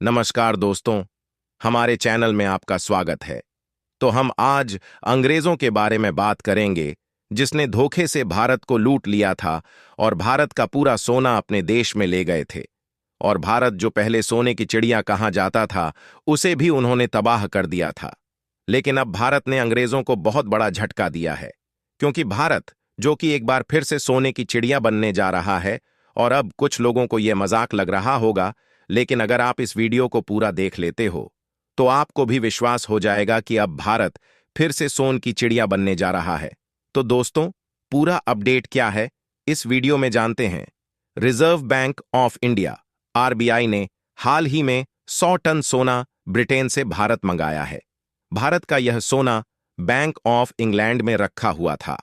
नमस्कार दोस्तों, हमारे चैनल में आपका स्वागत है। तो हम आज अंग्रेजों के बारे में बात करेंगे, जिसने धोखे से भारत को लूट लिया था और भारत का पूरा सोना अपने देश में ले गए थे। और भारत जो पहले सोने की चिड़िया कहा जाता था, उसे भी उन्होंने तबाह कर दिया था। लेकिन अब भारत ने अंग्रेजों को बहुत बड़ा झटका दिया है, क्योंकि भारत जो कि एक बार फिर से सोने की चिड़िया बनने जा रहा है। और अब कुछ लोगों को यह मजाक लग रहा होगा, लेकिन अगर आप इस वीडियो को पूरा देख लेते हो तो आपको भी विश्वास हो जाएगा कि अब भारत फिर से सोन की चिड़िया बनने जा रहा है। तो दोस्तों, पूरा अपडेट क्या है, इस वीडियो में जानते हैं। Reserve bank of India RBI ने हाल ही में 100 टन सोना ब्रिटेन से भारत मंगाया है। भारत का यह सोना बैंक ऑफ इंग्लैंड में रखा हुआ था।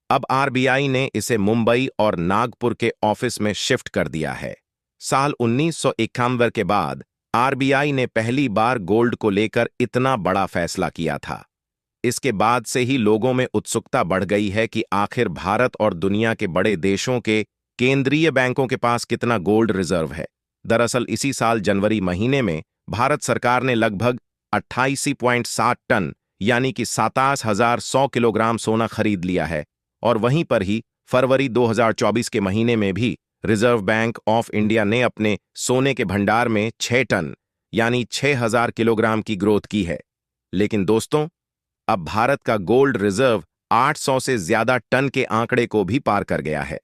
अब आरबीआई ने इसे मुंबई और नागपुर के ऑफिस में शिफ्ट कर दिया है। साल 1991 के बाद आरबीआई ने पहली बार गोल्ड को लेकर इतना बड़ा फैसला किया था। इसके बाद से ही लोगों में उत्सुकता बढ़ गई है कि आखिर भारत और दुनिया के बड़े देशों के केंद्रीय बैंकों के पास कितना गोल्ड रिजर्व है। दरअसल इसी साल जनवरी महीने में भारत सरकार ने लगभग 88.7 टन यानी कि 27,100 किलोग्राम सोना खरीद लिया है। और वहीं पर ही फरवरी 2024 के महीने में भी रिजर्व बैंक ऑफ इंडिया ने अपने सोने के भंडार में 6 टन यानी 6,000 किलोग्राम की ग्रोथ की है। लेकिन दोस्तों, अब भारत का गोल्ड रिजर्व 800 से ज्यादा टन के आंकड़े को भी पार कर गया है।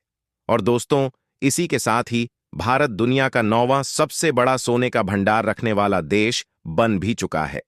और दोस्तों, इसी के साथ ही भारत दुनिया का 9वां सबसे बड़ा सोने का भंडार रखने वाला देश बन भी चुका है।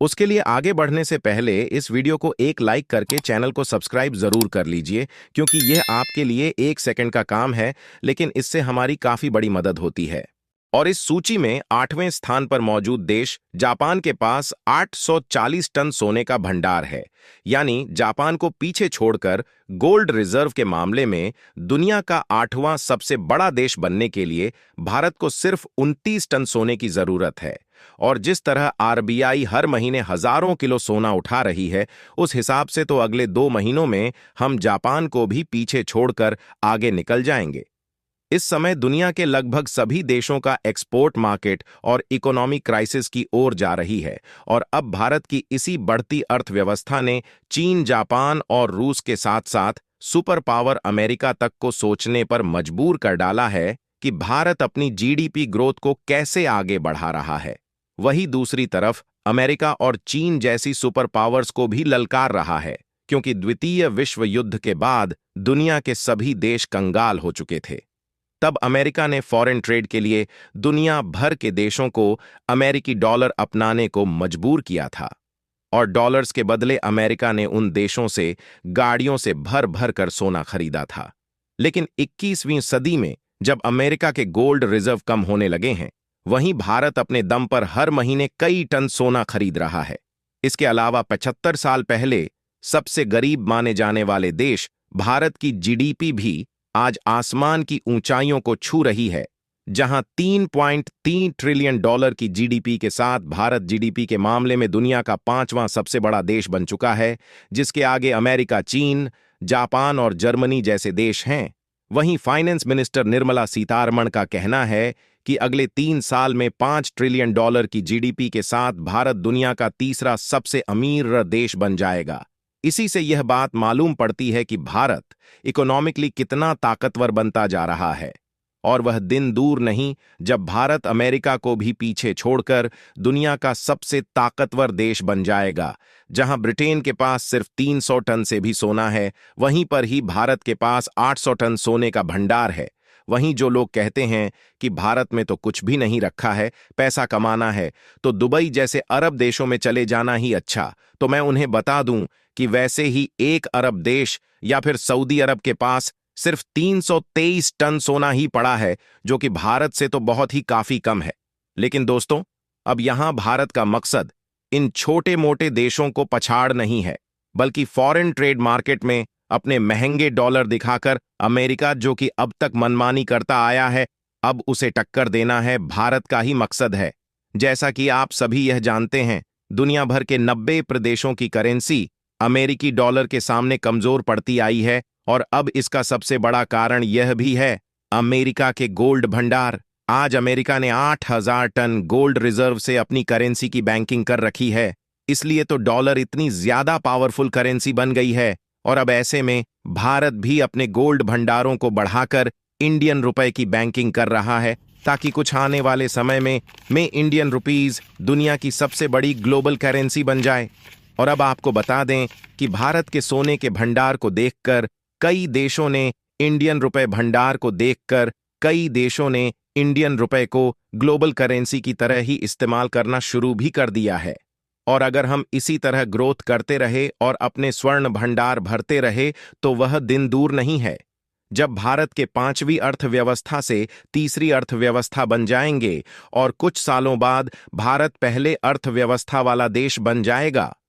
उसके लिए आगे बढ़ने से पहले इस वीडियो को एक लाइक करके चैनल को सब्सक्राइब जरूर कर लीजिए, क्योंकि यह आपके लिए 1 सेकंड का काम है, लेकिन इससे हमारी काफी बड़ी मदद होती है। और इस सूची में 8वें स्थान पर मौजूद देश जापान के पास 840 टन सोने का भंडार है। यानी जापान को पीछे छोड़कर गोल्ड रिजर्व के मामले में दुनिया का 8वां सबसे बड़ा देश बनने के लिए भारत को सिर्फ 29 टन सोने की जरूरत है। और जिस तरह आरबीआई हर महीने हजारों किलो सोना उठा रही है, उस हिसाब से तो अगले 2 महीनों में हम जापान को भी पीछे छोड़कर आगे निकल जाएंगे। इस समय दुनिया के लगभग सभी देशों का एक्सपोर्ट मार्केट और इकोनॉमी क्राइसिस की ओर जा रही है। और अब भारत की इसी बढ़ती अर्थव्यवस्था ने चीन, जापान और रूस के साथ साथ सुपर पावर अमेरिका तक को सोचने पर मजबूर कर डाला है कि भारत अपनी जीडीपी ग्रोथ को कैसे आगे बढ़ा रहा है। वहीं दूसरी तरफ अमेरिका और चीन जैसी सुपर पावर्स को भी ललकार रहा है, क्योंकि द्वितीय विश्व युद्ध के बाद दुनिया के सभी देश कंगाल हो चुके थे। तब अमेरिका ने फॉरेन ट्रेड के लिए दुनिया भर के देशों को अमेरिकी डॉलर अपनाने को मजबूर किया था। और डॉलर्स के बदले अमेरिका ने उन देशों से गाड़ियों से भर भर कर सोना खरीदा था। लेकिन 21वीं सदी में जब अमेरिका के गोल्ड रिजर्व कम होने लगे हैं, वहीं भारत अपने दम पर हर महीने कई टन सोना खरीद रहा है। इसके अलावा 75 साल पहले सबसे गरीब माने जाने वाले देश भारत की जीडीपी भी आज आसमान की ऊंचाइयों को छू रही है, जहां 3.3 ट्रिलियन डॉलर की जीडीपी के साथ भारत जीडीपी के मामले में दुनिया का 5वां सबसे बड़ा देश बन चुका है, जिसके आगे अमेरिका, चीन, जापान और जर्मनी जैसे देश हैं। वहीं फाइनेंस मिनिस्टर निर्मला सीतारमण का कहना है कि अगले 3 साल में 5 ट्रिलियन डॉलर की जीडीपी के साथ भारत दुनिया का तीसरा सबसे अमीर देश बन जाएगा। इसी से यह बात मालूम पड़ती है कि भारत इकोनॉमिकली कितना ताकतवर बनता जा रहा है। और वह दिन दूर नहीं जब भारत अमेरिका को भी पीछे छोड़कर दुनिया का सबसे ताकतवर देश बन जाएगा। जहां ब्रिटेन के पास सिर्फ 300 टन से भी सोना है, वहीं पर ही भारत के पास 800 टन सोने का भंडार है। वहीं जो लोग कहते हैं कि भारत में तो कुछ भी नहीं रखा है, पैसा कमाना है तो दुबई जैसे अरब देशों में चले जाना ही अच्छा, तो मैं उन्हें बता दूं कि वैसे ही 1 अरब देश या फिर सऊदी अरब के पास सिर्फ 323 टन सोना ही पड़ा है, जो कि भारत से तो बहुत ही काफी कम है। लेकिन दोस्तों, अब यहां भारत का मकसद इन छोटे मोटे देशों को पछाड़ नहीं है, बल्कि फॉरेन ट्रेड मार्केट में अपने महंगे डॉलर दिखाकर अमेरिका, जो कि अब तक मनमानी करता आया है, अब उसे टक्कर देना है भारत का ही मकसद है। जैसा कि आप सभी यह जानते हैं, दुनिया भर के 90 प्रदेशों की करेंसी अमेरिकी डॉलर के सामने कमजोर पड़ती आई है। और अब इसका सबसे बड़ा कारण यह भी है अमेरिका के गोल्ड भंडार। आज अमेरिका ने 8,000 टन गोल्ड रिजर्व से अपनी करेंसी की बैंकिंग कर रखी है। इसलिए तो डॉलर इतनी ज्यादा पावरफुल करेंसी बन गई है। और अब ऐसे में भारत भी अपने गोल्ड भंडारों को बढ़ाकर इंडियन रुपए की बैंकिंग कर रहा है, ताकि कुछ आने वाले समय में इंडियन रुपीज दुनिया की सबसे बड़ी ग्लोबल करेंसी बन जाए। और अब आपको बता दें कि भारत के सोने के भंडार को देखकर कई देशों ने इंडियन रुपए भंडार को देखकर कई देशों ने इंडियन रुपए को ग्लोबल करेंसी की तरह ही इस्तेमाल करना शुरू भी कर दिया है। और अगर हम इसी तरह ग्रोथ करते रहे और अपने स्वर्ण भंडार भरते रहे तो वह दिन दूर नहीं है जब भारत के 5वीं अर्थव्यवस्था से तीसरी अर्थव्यवस्था बन जाएंगे और कुछ सालों बाद भारत पहले अर्थव्यवस्था वाला देश बन जाएगा।